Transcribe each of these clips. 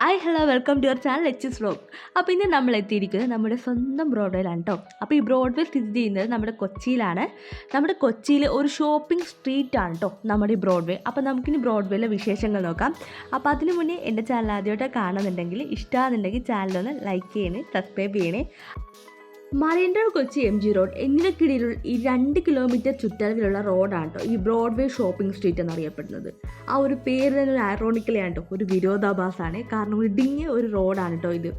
Hi hello welcome to your channel H vlog. അപ്പോൾ ഇന്ന് നമ്മൾ എത്തിയിരിക്കുന്നത് നമ്മുടെ സ്വന്തം ബ്രോഡ്വേയിലാണ് കേട്ടോ. അപ്പോൾ ഈ ബ്രോഡ്വേ സ്ഥിതി ചെയ്യുന്നത് നമ്മുടെ കൊച്ചിയിലാണ്. നമ്മുടെ കൊച്ചിയിൽ ഒരു ഷോപ്പിംഗ് സ്ട്രീറ്റ് ആണ് കേട്ടോ നമ്മുടെ ഈ ബ്രോഡ്വേ. അപ്പോൾ നമുക്കിനി ബ്രോഡ്വേയിലെ വിശേഷങ്ങൾ നോക്കാം. അപ്പോൾ അതിന് മുന്നേ എൻ്റെ ചാനൽ ആദ്യമായിട്ട് കാണുന്നുണ്ടെങ്കിൽ ഇഷ്ടമാണെന്നുണ്ടെങ്കിൽ ചാനലൊന്ന് ലൈക്ക് ചെയ്യണേ, സബ്സ്ക്രൈബ് ചെയ്യണേ. Marine drive Kochi MG road എന്നിവയ്ക്കിടയിലുള്ള ഈ 2 കിലോമീറ്റർ ചുറ്റളവിലുള്ള റോഡാണ് കേട്ടോ ഈ ബ്രോഡ്വേ ഷോപ്പിംഗ് സ്ട്രീറ്റ് എന്നറിയപ്പെടുന്നത്. ആ ഒരു പേര് തന്നെ ഒരു ഐറോണിക്കലാണ് കേട്ടോ, ഒരു വിരോധാഭാസമാണ്. കാരണം ഇടുങ്ങിയ ഒരു റോഡാണ് കേട്ടോ ഇത്.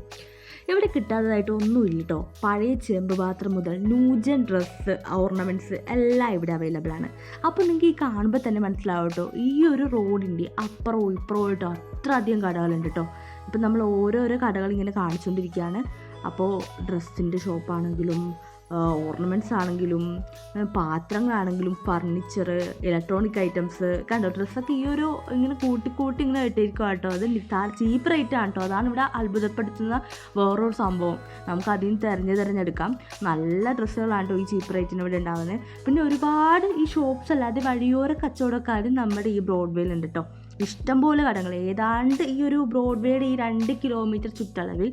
ഇവിടെ കിട്ടാത്തതായിട്ട് ഒന്നുമില്ല കേട്ടോ. പഴയ ചെമ്പ് പാത്രം മുതൽ ന്യൂജൻ ഡ്രസ്സ്, ഓർണമെൻറ്റ്സ് എല്ലാം ഇവിടെ അവൈലബിൾ ആണ്. അപ്പോൾ നിങ്ങൾക്ക് ഈ കാണുമ്പോൾ തന്നെ മനസ്സിലാവും കേട്ടോ, ഈ ഒരു റോഡിൻ്റെ അപ്പുറവും ഇപ്പുറവും കേട്ടോ അത്ര അധികം കടകളുണ്ട് കേട്ടോ. ഇപ്പം നമ്മൾ ഓരോരോ കടകൾ ഇങ്ങനെ കാണിച്ചുകൊണ്ടിരിക്കുകയാണ്. അപ്പോൾ ഡ്രസ്സിൻ്റെ ഷോപ്പാണെങ്കിലും ഓർണമെൻറ്റ്സ് ആണെങ്കിലും പാത്രങ്ങളാണെങ്കിലും ഫർണിച്ചർ, ഇലക്ട്രോണിക് ഐറ്റംസ് കണ്ടോ. ഡ്രസ്സൊക്കെ ഈ ഒരു ഇങ്ങനെ കൂട്ടി ഇങ്ങനെ ഇട്ടിരിക്കുക കേട്ടോ. അത് ചീപ്പ് റേറ്റ് ആണ് കേട്ടോ. അതാണ് ഇവിടെ അത്ഭുതപ്പെടുത്തുന്ന വേറൊരു സംഭവം. നമുക്ക് അതിൽ നിന്ന് തിരഞ്ഞെടുക്കാം. നല്ല ഡ്രസ്സുകളാണ് കേട്ടോ ഈ ചീപ്പ് റേറ്റിന് ഇവിടെ ഉണ്ടാകുന്നത്. പിന്നെ ഒരുപാട് ഈ ഷോപ്സ് അല്ലാതെ വഴിയോര കച്ചവടക്കാരും നമ്മുടെ ഈ ബ്രോഡ്വേയിലുണ്ട് കേട്ടോ. ഇഷ്ടംപോലെ കടകൾ. ഏതാണ്ട് ഈ ഒരു ബ്രോഡ്വേയുടെ ഈ 2 കിലോമീറ്റർ ചുറ്റളവിൽ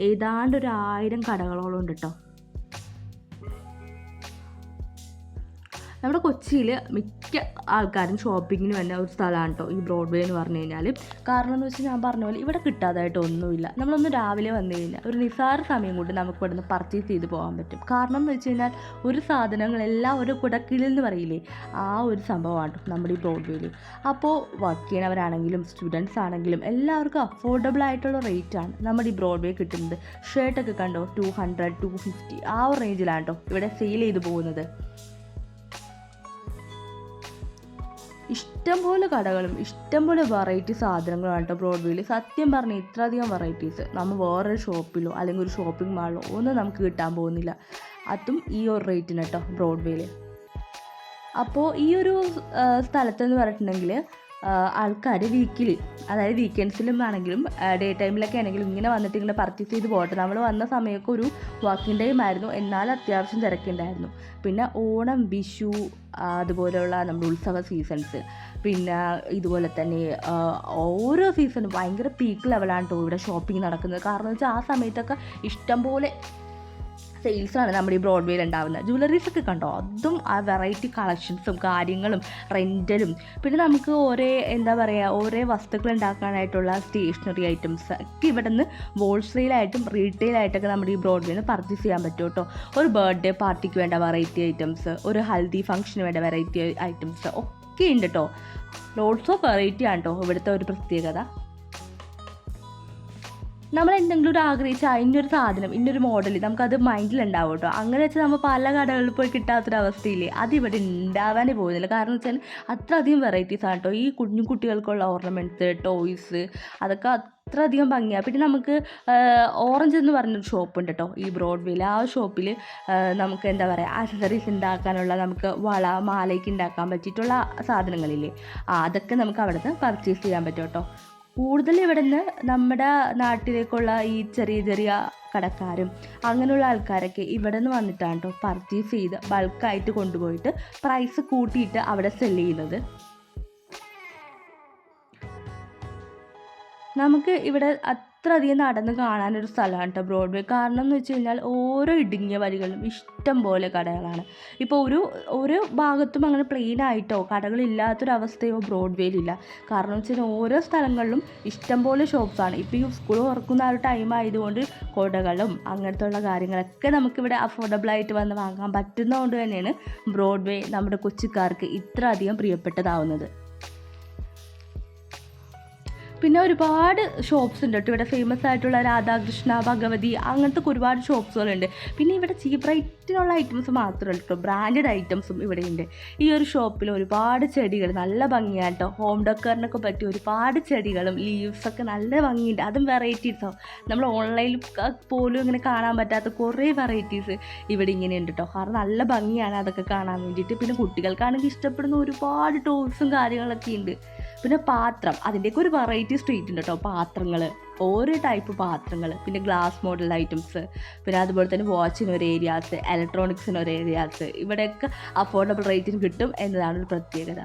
ഏതാണ്ട് ഒരു 1000 കടകളോളം ഉണ്ട് കേട്ടോ. നമ്മുടെ കൊച്ചിയിൽ മിക്ക ആൾക്കാരും ഷോപ്പിങ്ങിന് തന്നെ ഒരു സ്ഥലമാണ് കേട്ടോ ഈ ബ്രോഡ്വേ എന്ന് പറഞ്ഞു കഴിഞ്ഞാൽ. കാരണം എന്ന് വെച്ചാൽ ഞാൻ പറഞ്ഞ പോലെ ഇവിടെ കിട്ടാതായിട്ട് ഒന്നുമില്ല. നമ്മളൊന്ന് രാവിലെ വന്നു കഴിഞ്ഞാൽ ഒരു നിസ്സാര സമയം കൊണ്ട് നമുക്ക് ഇവിടുന്ന് പർച്ചേസ് ചെയ്ത് പോകാൻ പറ്റും. കാരണം എന്ന് വെച്ച് കഴിഞ്ഞാൽ ഒരു സാധനങ്ങളെല്ലാം ഒരു കുടക്കീഴിൽ എന്ന് പറയില്ലേ, ആ ഒരു സംഭവമാണ് കേട്ടോ നമ്മുടെ ഈ ബ്രോഡ്വേയിൽ. അപ്പോൾ വർക്ക് ചെയ്യണവരാണെങ്കിലും സ്റ്റുഡൻസ് ആണെങ്കിലും എല്ലാവർക്കും അഫോർഡബിൾ ആയിട്ടുള്ള റേറ്റാണ് നമ്മുടെ ഈ ബ്രോഡ്വേ കിട്ടുന്നത്. ഷർട്ടൊക്കെ കണ്ടോ 200, 250 ആ ഒരു റേഞ്ചിലാണ് കേട്ടോ ഇവിടെ സെയിൽ ചെയ്ത് പോകുന്നത്. ഇഷ്ടംപോലെ കടകളും ഇഷ്ടംപോലെ വെറൈറ്റി സാധനങ്ങളാണ് കേട്ടോ ബ്രോഡ്വേയിൽ. സത്യം പറഞ്ഞാൽ ഇത്രയധികം വെറൈറ്റീസ് നമ്മൾ വേറൊരു ഷോപ്പിലോ അല്ലെങ്കിൽ ഒരു ഷോപ്പിംഗ് മാളിലോ ഒന്നും നമുക്ക് കിട്ടാൻ പോകുന്നില്ല. അതും ഈ ഒരു റേറ്റിന് കേട്ടോ ബ്രോഡ്വേയിൽ. അപ്പോൾ ഈ ഒരു സ്ഥലത്തെന്ന് പറഞ്ഞിട്ടുണ്ടെങ്കിൽ ആൾക്കാർ വീക്കിലി, അതായത് വീക്കെൻഡ്സിലും ആണെങ്കിലും ഡേ ടൈമിലൊക്കെ ആണെങ്കിലും ഇങ്ങനെ വന്നിട്ട് ഇങ്ങനെ പർച്ചേസ് ചെയ്ത് പോകട്ടെ. നമ്മൾ വന്ന സമയമൊക്കെ ഒരു വർക്കിംഗ് ടൈം ആയിരുന്നു, എന്നാൽ അത്യാവശ്യം തിരക്കുണ്ടായിരുന്നു. പിന്നെ ഓണം, വിഷു, അതുപോലെയുള്ള നമ്മുടെ ഉത്സവ സീസൺസ്, പിന്നെ ഇതുപോലെ തന്നെ ഓരോ സീസണും ഭയങ്കര പീക്ക് ലെവലാണ് കേട്ടോ ഇവിടെ ഷോപ്പിംഗ് നടക്കുന്നത്. കാരണം എന്ന് വെച്ചാൽ ആ സമയത്തൊക്കെ ഇഷ്ടംപോലെ സെയിൽസാണ് നമ്മുടെ ഈ ബ്രോഡ്വേയിൽ ഉണ്ടാകുന്നത്. ജ്വല്ലറീസൊക്കെ കണ്ടോ, അതും ആ വെറൈറ്റി കളക്ഷൻസും കാര്യങ്ങളും റെൻ്റലും. പിന്നെ നമുക്ക് ഓരോ വസ്തുക്കൾ ഉണ്ടാക്കാനായിട്ടുള്ള സ്റ്റേഷനറി ഐറ്റംസ് ഒക്കെ ഇവിടെ നിന്ന് ഹോൾസെയിലായിട്ടും റീറ്റെയിലായിട്ടൊക്കെ നമ്മുടെ ഈ ബ്രോഡ്വേയിൽ നിന്ന് പർച്ചേസ് ചെയ്യാൻ പറ്റും കേട്ടോ. ഒരു ബർത്ത്ഡേ പാർട്ടിക്ക് വേണ്ട വെറൈറ്റി ഐറ്റംസ്, ഒരു ഹൽദി ഫംഗ്ഷന് വേണ്ട വെറൈറ്റി ഐറ്റംസ് ഒക്കെ ഉണ്ട് കേട്ടോ. ലോട്ട്സ് ഓഫ് വെറൈറ്റി ആണ് കേട്ടോ ഇവിടുത്തെ ഒരു പ്രത്യേകത. നമ്മൾ എന്തെങ്കിലും ഒരു ആഗ്രഹിച്ചാൽ ഇന്നൊരു സാധനം, ഇന്നൊരു മോഡൽ നമുക്കത് മൈൻഡിലുണ്ടാവും കേട്ടോ. അങ്ങനെ വെച്ചാൽ നമ്മൾ പല കടകളിൽ പോയി കിട്ടാത്തൊരവസ്ഥയില്ലേ, അതിവിടെ ഉണ്ടാവാനേ പോകുന്നില്ല. കാരണം വെച്ചാൽ അത്രയധികം വെറൈറ്റീസ് ആണ് കേട്ടോ. ഈ കുട്ടികൾക്കുള്ള ഓർണമെൻറ്റ്സ്, ടോയ്സ്, അതൊക്കെ അത്രയധികം ഭംഗിയാണ്. പിന്നെ നമുക്ക് ഓറഞ്ച് എന്ന് പറഞ്ഞൊരു ഷോപ്പുണ്ട് കേട്ടോ ഈ ബ്രോഡ്വേയിൽ. ആ ഷോപ്പിൽ നമുക്ക് ആക്സസറീസ് ഉണ്ടാക്കാനുള്ള, നമുക്ക് വള, മാലയ്ക്ക് ഉണ്ടാക്കാൻ പറ്റിയിട്ടുള്ള സാധനങ്ങളില്ലേ, അതൊക്കെ നമുക്ക് അവിടെ നിന്ന് പർച്ചേസ് ചെയ്യാൻ പറ്റും കേട്ടോ. കൂടുതൽ ഇവിടെ നിന്ന് നമ്മുടെ നാട്ടിലേക്കുള്ള ഈ ചെറിയ കടക്കാരും അങ്ങനെയുള്ള ആൾക്കാരൊക്കെ ഇവിടെ നിന്ന് വന്നിട്ടാണ് കേട്ടോ പർച്ചേസ് ചെയ്ത് ബൾക്കായിട്ട് കൊണ്ടുപോയിട്ട് പ്രൈസ് കൂട്ടിയിട്ട് അവിടെ സെല് ചെയ്യുന്നത്. നമുക്ക് ഇവിടെ അത്രയധികം നടന്ന് കാണാനൊരു സ്ഥലമാണ് കേട്ടോ ബ്രോഡ്വേ. കാരണം എന്ന് വെച്ച് കഴിഞ്ഞാൽ ഓരോ ഇടുങ്ങിയ വഴികളിലും ഇഷ്ടം പോലെ കടകളാണ്. ഇപ്പോൾ ഒരു ഭാഗത്തും അങ്ങനെ പ്ലെയിൻ ആയിട്ടോ കടകളില്ലാത്തൊരവസ്ഥയോ ബ്രോഡ്വേയിലില്ല. കാരണം എന്ന് വെച്ച് കഴിഞ്ഞാൽ ഓരോ സ്ഥലങ്ങളിലും ഇഷ്ടം പോലെ ഷോപ്സാണ്. ഇപ്പോൾ ഈ സ്കൂൾ തുറക്കുന്ന ആ ഒരു ടൈം ആയതുകൊണ്ട് കുടകളും അങ്ങനത്തെ ഉള്ള കാര്യങ്ങളൊക്കെ നമുക്കിവിടെ അഫോർഡബിളായിട്ട് വന്ന് വാങ്ങാൻ പറ്റുന്നതുകൊണ്ട് തന്നെയാണ് ബ്രോഡ്വേ നമ്മുടെ കൊച്ചിക്കാർക്ക് ഇത്ര അധികം പ്രിയപ്പെട്ടതാവുന്നത്. പിന്നെ ഒരുപാട് ഷോപ്സ് ഉണ്ട് കേട്ടോ ഇവിടെ. ഫേമസ് ആയിട്ടുള്ള രാധാകൃഷ്ണ, ഭഗവതി അങ്ങനത്തെ ഒരുപാട് ഷോപ്സുകളുണ്ട്. പിന്നെ ഇവിടെ ചീപ്പ് റേറ്റിനുള്ള ഐറ്റംസ് മാത്രമല്ല കേട്ടോ, ബ്രാൻഡഡ് ഐറ്റംസും ഇവിടെ ഉണ്ട്. ഈ ഒരു ഷോപ്പിൽ ഒരുപാട് ചെടികൾ നല്ല ഭംഗിയാണ് കേട്ടോ. ഹോം ഡെക്കറിനൊക്കെ പറ്റിയ ഒരുപാട് ചെടികളും ലീവ്സൊക്കെ നല്ല ഭംഗിയുണ്ട്. അതും വെറൈറ്റീസോ നമ്മൾ ഓൺലൈനിൽ പോലും ഇങ്ങനെ കാണാൻ പറ്റാത്ത കുറേ വെറൈറ്റീസ് ഇവിടെ ഇങ്ങനെ ഉണ്ട് കേട്ടോ. കാരണം നല്ല ഭംഗിയാണ് അതൊക്കെ കാണാൻ വേണ്ടിയിട്ട്. പിന്നെ കുട്ടികൾക്കാണെങ്കിൽ ഇഷ്ടപ്പെടുന്ന ഒരുപാട് ടോയ്സും കാര്യങ്ങളൊക്കെ ഉണ്ട്. പിന്നെ പാത്രം, അതിൻ്റെയൊക്കെ ഒരു വെറൈറ്റി സ്ട്രീറ്റ് ഉണ്ട് കേട്ടോ. പാത്രങ്ങൾ, ഓരോ ടൈപ്പ് പാത്രങ്ങൾ, പിന്നെ ഗ്ലാസ് മോഡൽ ഐറ്റംസ്, പിന്നെ അതുപോലെ തന്നെ വാച്ചിനൊരു ഏരിയാസ്, ഇലക്ട്രോണിക്സിനൊരു ഏരിയാസ്, ഇവിടെയൊക്കെ അഫോർഡബിൾ റേറ്റിന് കിട്ടും എന്നതാണ് ഒരു പ്രത്യേകത.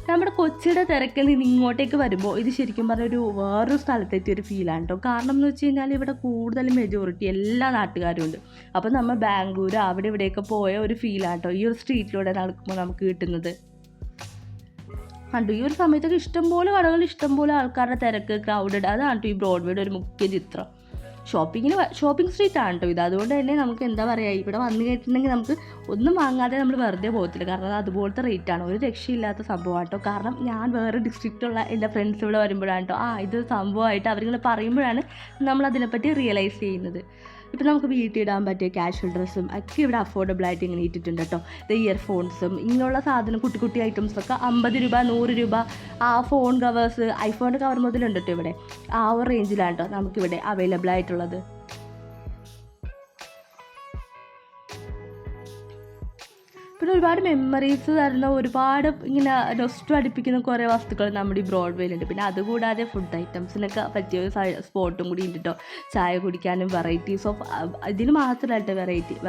നമ്മുടെ കൊച്ചിയുടെ തിരക്കിൽ നിന്ന് ഇങ്ങോട്ടേക്ക് വരുമ്പോൾ ഇത് ശരിക്കും പറഞ്ഞാൽ ഒരു വേറൊരു സ്ഥലത്തെത്തിയ ഒരു ഫീലാണ് കേട്ടോ. കാരണം എന്ന് വെച്ച് കഴിഞ്ഞാൽ ഇവിടെ കൂടുതലും മെജോറിറ്റി എല്ലാ നാട്ടുകാരും ഉണ്ട്. അപ്പോൾ നമ്മൾ ബാംഗ്ലൂർ അവിടെ ഇവിടെയൊക്കെ പോയ ഒരു ഫീലാണ് കേട്ടോ ഈ ഒരു സ്ട്രീറ്റിലൂടെ നടക്കുമ്പോൾ നമുക്ക് കിട്ടുന്നത്. കണ്ടു ഈ ഒരു സമയത്തൊക്കെ ഇഷ്ടംപോലെ കടകൾ, ഇഷ്ടംപോലെ ആൾക്കാരുടെ തിരക്ക്, ക്രൗഡഡ്. അതാണ് കേട്ടോ ഈ ബ്രോഡ്വേയുടെ ഒരു മുഖ്യ ചിത്രം. ഷോപ്പിംഗ് സ്ട്രീറ്റ് ആണ് കേട്ടോ ഇത്. അതുകൊണ്ട് തന്നെ നമുക്ക് എന്താ പറയുക, ഇവിടെ വന്നു കഴിഞ്ഞിട്ടുണ്ടെങ്കിൽ നമുക്ക് ഒന്നും വാങ്ങാതെ നമ്മൾ വെറുതെ പോകത്തില്ല. കാരണം അതുപോലത്തെ റേറ്റാണ്, ഒരു രക്ഷയില്ലാത്ത സംഭവമാണ് കേട്ടോ. കാരണം ഞാൻ വേറെ ഡിസ്ട്രിക്റ്റുള്ള എൻ്റെ ഫ്രണ്ട്സ് ഇവിടെ വരുമ്പോഴാണ് കേട്ടോ ഇത് സംഭവമായിട്ട് അവരിങ്ങനെ പറയുമ്പോഴാണ് നമ്മൾ അതിനെപ്പറ്റി റിയലൈസ് ചെയ്യുന്നത്. ഇപ്പം നമുക്ക് വീട്ടിൽ ഇടാൻ പറ്റിയ കാഷ്വൽ ഡ്രസ്സും ഒക്കെ ഇവിടെ അഫോർഡബിളായിട്ട് ഇങ്ങനെ ഇട്ടിട്ടുണ്ട് കേട്ടോ. ഇത് ഇയർഫോൺസും ഇങ്ങനെയുള്ള സാധനം കുട്ടി കുട്ടി ഐറ്റംസൊക്കെ 50 രൂപ 100 രൂപ. ആ ഫോൺ കവേഴ്സ്, ഐഫോണിൻ്റെ കവർ മുതലുണ്ട് കേട്ടോ ഇവിടെ. ആ ഒരു റേഞ്ചിലാണ് കേട്ടോ നമുക്കിവിടെ അവൈലബിൾ ആയിട്ടുള്ളത്. പിന്നെ ഒരുപാട് മെമ്മറീസ് തരുന്ന, ഒരുപാട് ഇങ്ങനെ നൊസ്റ്റു അടുപ്പിക്കുന്ന കുറേ വസ്തുക്കൾ നമ്മുടെ ഈ ബ്രോഡ്വേയിലുണ്ട്. പിന്നെ അതുകൂടാതെ ഫുഡ് ഐറ്റംസിനൊക്കെ പറ്റിയ ഒരു സ്പോട്ടും കൂടി ഉണ്ട് കേട്ടോ. ചായ കുടിക്കാനും വെറൈറ്റീസ് ഓഫ്, ഇതിന് മാത്രമല്ല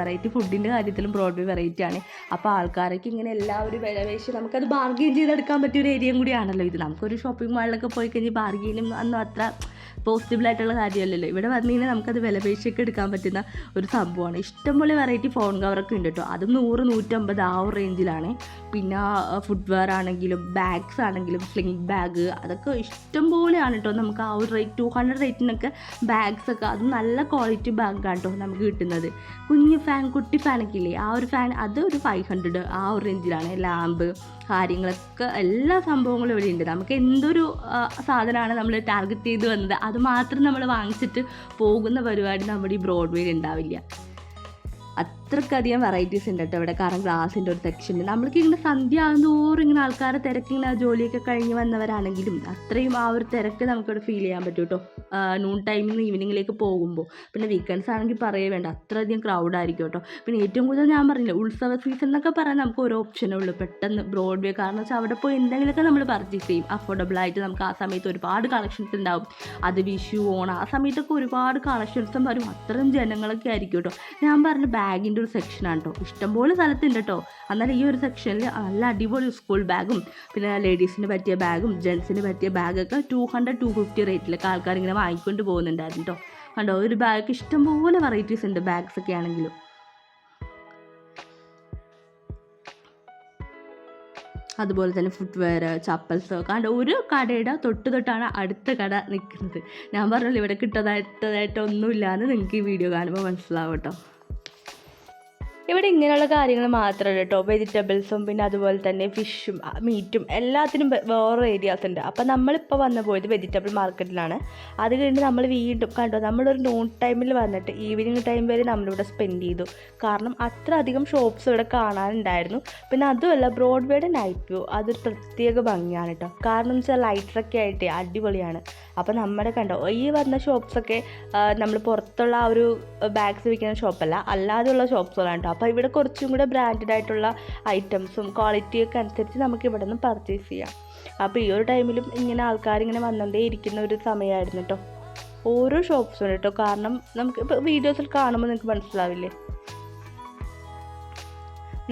വെറൈറ്റി ഫുഡിൻ്റെ കാര്യത്തിലും ബ്രോഡ്വേ വെറൈറ്റിയാണ്. അപ്പോൾ ആൾക്കാർക്ക് ഇങ്ങനെ എല്ലാവരും വിലപേശി നമുക്കത് ബാർഗെയിൻ ചെയ്തെടുക്കാൻ പറ്റിയ ഒരു ഏരിയയും കൂടിയാണല്ലോ ഇത്. നമുക്കൊരു ഷോപ്പിംഗ് മാളിലൊക്കെ പോയി കഴിഞ്ഞാൽ ബാർഗെയിനും അന്നും അത്ര പോസിബിളായിട്ടുള്ള കാര്യമല്ലല്ലോ. ഇവിടെ വന്നു കഴിഞ്ഞാൽ നമുക്കത് വിലപേശിയൊക്കെ എടുക്കാൻ പറ്റുന്ന ഒരു സംഭവമാണ്. ഇഷ്ടംപോലെ വെറൈറ്റി ഫോൺ കവറൊക്കെ ഉണ്ട് കേട്ടോ. അതും 100, 150 ആ ഒരു റേഞ്ചിലാണ്. പിന്നെ ഫുട്വെയർ ആണെങ്കിലും ബാഗ്സ് ആണെങ്കിലും സ്ലിംഗ് ബാഗ് അതൊക്കെ ഇഷ്ടം പോലെയാണ് കേട്ടോ. നമുക്ക് ആ ഒരു റേറ്റ് 200 റേറ്റിനൊക്കെ ബാഗ്സൊക്കെ, അത് നല്ല ക്വാളിറ്റി ബാഗാണ് കേട്ടോ നമുക്ക് കിട്ടുന്നത്. കുഞ്ഞ് ഫാൻ, കുട്ടി ഫാനൊക്കെ ഇല്ലേ, ആ ഒരു ഫാൻ അത് ഒരു 500 ആ ഒരു റേഞ്ചിലാണ്. ലാമ്പ് കാര്യങ്ങളൊക്കെ എല്ലാ സംഭവങ്ങളും ഇവിടെ ഉണ്ട്. നമുക്ക് എന്തൊരു സാധനമാണ് നമ്മൾ ടാർഗറ്റ് ചെയ്ത് വന്നത് അത് മാത്രം നമ്മൾ വാങ്ങിച്ചിട്ട് പോകുന്ന പരിപാടി നമ്മുടെ ഈ ബ്രോഡ്വേയിൽ ഉണ്ടാവില്ല. അത്രക്കധികം വെറൈറ്റീസ് ഉണ്ട് കേട്ടോ ഇവിടെ. കാരണം ഗ്ലാസിൻ്റെ ഒരു സെക്ഷൻ, നമ്മൾക്ക് ഇങ്ങനെ സന്ധ്യ ആകുന്നതോറും ഇങ്ങനെ ആൾക്കാരെ തിരക്കിങ്ങനെ ജോലിയൊക്കെ കഴിഞ്ഞ് വന്നവരാണെങ്കിലും അത്രയും ആ ഒരു തിരക്ക് നമുക്കിവിടെ ഫീൽ ചെയ്യാൻ പറ്റും കേട്ടോ നൂൺ ടൈമിൽ നിന്ന് ഈവനിങ്ങിലേക്ക് പോകുമ്പോൾ. പിന്നെ വീക്കെൻഡ്സ് ആണെങ്കിൽ പറയേ വേണ്ട, അത്രയധികം ക്രൗഡായിരിക്കും കേട്ടോ. പിന്നെ ഏറ്റവും കൂടുതൽ ഞാൻ പറഞ്ഞില്ല, ഉത്സവ സീസൺ എന്നൊക്കെ പറയാൻ നമുക്ക് ഓരോ ഓപ്ഷനേ ഉള്ളൂ പെട്ടെന്ന് ബ്രോഡ്വേ. കാരണം വെച്ചാൽ അവിടെ പോയി എന്തെങ്കിലുമൊക്കെ നമ്മൾ പർച്ചേസ് ചെയ്യും അഫോർഡബിളായിട്ട്. നമുക്ക് ആ സമയത്ത് ഒരുപാട് കളക്ഷൻസ് ഉണ്ടാവും. അത് വിഷു, ഓണം ആ സമയത്തൊക്കെ ഒരുപാട് കളക്ഷൻസും വരും. അത്രയും ജനങ്ങളൊക്കെ ആയിരിക്കും കേട്ടോ. ഞാൻ പറഞ്ഞ ബാഗിൻ്റെ ഒരു സെക്ഷനാണ് കേട്ടോ. ഇഷ്ടംപോലെ സ്ഥലത്തുണ്ട് കേട്ടോ. എന്നാലും ഈ ഒരു സെക്ഷനിൽ നല്ല അടിപൊളി സ്കൂൾ ബാഗും പിന്നെ ലേഡീസിന് പറ്റിയ ബാഗും ജെൻസിന് പറ്റിയ ബാഗൊക്കെ 200-250 റേറ്റിലൊക്കെ ആൾക്കാർ ഇങ്ങനെ വാങ്ങിക്കൊണ്ട് പോകുന്നുണ്ടായിരുന്നു കേട്ടോ. കണ്ടോ ഒരു ബാഗ് ഇഷ്ടംപോലെ വെറൈറ്റീസ് ഉണ്ട് ബാഗ്സ് ഒക്കെ ആണെങ്കിലും. അതുപോലെ തന്നെ ഫുട്വെയർ, ചപ്പൽസ് കണ്ട ഒരു കടയുടെ തൊട്ടാണ് അടുത്ത കട നിൽക്കുന്നത്. ഞാൻ പറഞ്ഞല്ലോ ഇവിടെ കിട്ടാതായിട്ടൊന്നുമില്ലാന്ന് നിങ്ങൾക്ക് ഈ വീഡിയോ കാണുമ്പോൾ മനസ്സിലാവും കേട്ടോ. ഇവിടെ ഇങ്ങനെയുള്ള കാര്യങ്ങൾ മാത്രമല്ല കേട്ടോ. വെജിറ്റബിൾസും പിന്നെ അതുപോലെ തന്നെ ഫിഷും മീറ്റും എല്ലാത്തിനും വേറെ ഏരിയാസ് ഉണ്ട്. അപ്പോൾ നമ്മളിപ്പോൾ വന്നു പോയത് വെജിറ്റബിൾ മാർക്കറ്റിലാണ്. അത് കഴിഞ്ഞ് നമ്മൾ വീണ്ടും കണ്ടോ നമ്മളൊരു നൂൺ ടൈമിൽ വന്നിട്ട് ഈവനിങ് ടൈം വരെ നമ്മളിവിടെ സ്പെൻഡ് ചെയ്തു. കാരണം അത്ര അധികം ഷോപ്സ് ഇവിടെ കാണാനുണ്ടായിരുന്നു. പിന്നെ അതുമല്ല ബ്രോഡ്വേയുടെ നൈറ്റ് വ്യൂ അതൊരു പ്രത്യേക ഭംഗിയാണ് കേട്ടോ. കാരണം എന്ന് വെച്ചാൽ ലൈറ്റ്സൊക്കെ ആയിട്ട് അടിപൊളിയാണ്. അപ്പോൾ നമ്മുടെ കണ്ടോ ഈ വന്ന ഷോപ്സൊക്കെ നമ്മൾ പുറത്തുള്ള ആ ഒരു ബാഗ്സ് വിൽക്കുന്ന ഷോപ്പല്ല, അല്ലാതെയുള്ള ഷോപ്സുകളാണ് കേട്ടോ. അപ്പോൾ ഇവിടെ കുറച്ചും കൂടെ ബ്രാൻഡഡ് ആയിട്ടുള്ള ഐറ്റംസും ക്വാളിറ്റിയൊക്കെ അനുസരിച്ച് നമുക്ക് ഇവിടെ നിന്ന് പർച്ചേസ് ചെയ്യാം. അപ്പോൾ ഈ ഒരു ടൈമിലും ഇങ്ങനെ ആൾക്കാരിങ്ങനെ വന്നുകൊണ്ടേ ഇരിക്കുന്ന ഒരു സമയമായിരുന്നു കേട്ടോ. ഓരോ ഷോപ്സും കേട്ടോ. കാരണം നമുക്ക് ഇപ്പോൾ വീഡിയോസിൽ കാണുമ്പോൾ നിങ്ങൾക്ക് മനസ്സിലാവില്ലേ,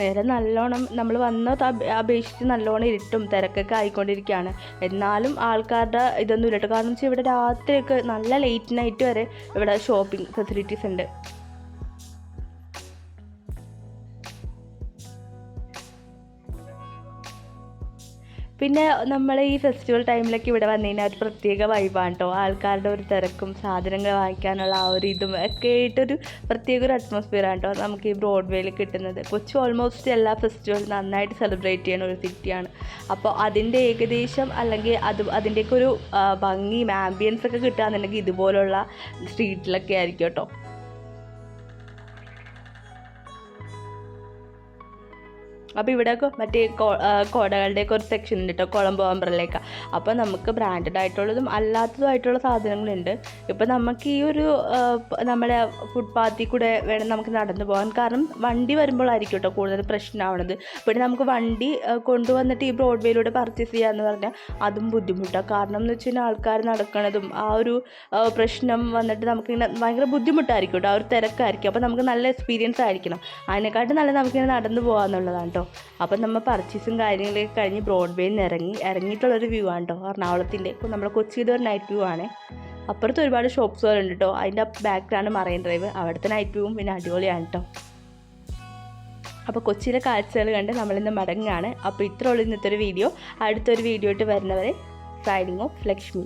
നേരെ നല്ലോണം നമ്മൾ വന്ന അപേക്ഷിച്ച് നല്ലോണം ഇരുട്ടും തിരക്കൊക്കെ ആയിക്കൊണ്ടിരിക്കുകയാണ്. എന്നാലും ആൾക്കാരുടെ ഇതൊന്നും ഇല്ല കേട്ടോ. കാരണം വെച്ചാൽ ഇവിടെ രാത്രിയൊക്കെ നല്ല ലേറ്റ് നൈറ്റ് വരെ ഇവിടെ ഷോപ്പിംഗ് ഫെസിലിറ്റീസ് ഉണ്ട്. പിന്നെ നമ്മൾ ഈ ഫെസ്റ്റിവൽ ടൈമിലൊക്കെ ഇവിടെ വന്നു കഴിഞ്ഞാൽ ഒരു പ്രത്യേക വൈബാണ് കേട്ടോ. ആൾക്കാരുടെ ഒരു തിരക്കും സാധനങ്ങൾ വാങ്ങിക്കാനുള്ള ആ ഒരു ഇതും ഒക്കെ ആയിട്ടൊരു പ്രത്യേക ഒരു അറ്റ്മോസ്ഫിയറാണ് കേട്ടോ നമുക്ക് ഈ ബ്രോഡ്വേയിൽ കിട്ടുന്നത്. കൊച്ചി ഓൾമോസ്റ്റ് എല്ലാ ഫെസ്റ്റിവലും നന്നായിട്ട് സെലിബ്രേറ്റ് ചെയ്യുന്ന ഒരു സിറ്റിയാണ്. അപ്പോൾ അതിൻ്റെ ഏകദേശം അല്ലെങ്കിൽ അതിൻ്റെയൊക്കെ ഒരു ഭംഗിയും ആംബിയൻസ് ഒക്കെ കിട്ടുകയെന്നുണ്ടെങ്കിൽ ഇതുപോലുള്ള സ്ട്രീറ്റിലൊക്കെ ആയിരിക്കും കേട്ടോ. അപ്പോൾ ഇവിടെയൊക്കെ മറ്റേ കുടകളുടെയൊക്കെ ഒരു സെക്ഷൻ ഉണ്ട് കേട്ടോ, കൊളംബോ അംബ്രല്ലയൊക്കെ. അപ്പോൾ നമുക്ക് ബ്രാൻഡഡ് ആയിട്ടുള്ളതും അല്ലാത്തതുമായിട്ടുള്ള സാധനങ്ങളുണ്ട്. ഇപ്പോൾ നമുക്ക് ഈ ഒരു നമ്മുടെ ഫുട്പാത്തിൽ കൂടെ വേണം നമുക്ക് നടന്നു പോകാൻ. കാരണം വണ്ടി വരുമ്പോഴായിരിക്കും കേട്ടോ കൂടുതൽ പ്രശ്നമാവണത്. പിന്നെ നമുക്ക് വണ്ടി കൊണ്ടുവന്നിട്ട് ഈ ബ്രോഡ്വേയിലൂടെ പർച്ചേസ് ചെയ്യാമെന്ന് പറഞ്ഞാൽ അതും ബുദ്ധിമുട്ടാണ്. കാരണം എന്ന് വെച്ച് കഴിഞ്ഞാൽ ആൾക്കാർ നടക്കണതും ആ ഒരു പ്രശ്നം വന്നിട്ട് നമുക്കിങ്ങനെ ഭയങ്കര ബുദ്ധിമുട്ടായിരിക്കും കേട്ടോ. ആ ഒരു തിരക്കായിരിക്കും. അപ്പോൾ നമുക്ക് നല്ല എക്സ്പീരിയൻസ് ആയിരിക്കണം. അതിനെക്കാട്ടും നല്ല നമുക്കിങ്ങനെ നടന്നു പോകാമെന്നുള്ളതാണ് കേട്ടോ. കേട്ടോ. അപ്പം നമ്മൾ പർച്ചേസും കാര്യങ്ങളൊക്കെ കഴിഞ്ഞ് ബ്രോഡ്വേയിൽ നിന്ന് ഇറങ്ങിയിട്ടുള്ളൊരു വ്യൂ ആണ് കേട്ടോ എറണാകുളത്തിൻ്റെ. ഇപ്പോൾ നമ്മുടെ കൊച്ചിയുടെ ഒരു നൈറ്റ് വ്യൂ ആണ്. അപ്പുറത്ത് ഒരുപാട് ഷോപ്പ്സുകളുണ്ട് കേട്ടോ. അതിൻ്റെ ബാക്കിലാണ് മറൈൻ ഡ്രൈവ്. അവിടുത്തെ നൈറ്റ് വ്യൂവും പിന്നെ അടിപൊളിയാണ് കേട്ടോ. അപ്പോൾ കൊച്ചിയിലെ കാഴ്ചകൾ കണ്ട് നമ്മളിന്ന് മടങ്ങുകയാണ്. അപ്പോൾ ഇത്രയുള്ളൂ ഇന്നത്തെ ഒരു വീഡിയോ. അടുത്തൊരു വീഡിയോ ആയിട്ട് വരുന്നവരെ സൈനിങ് ഓഫ് ലക്ഷ്മി.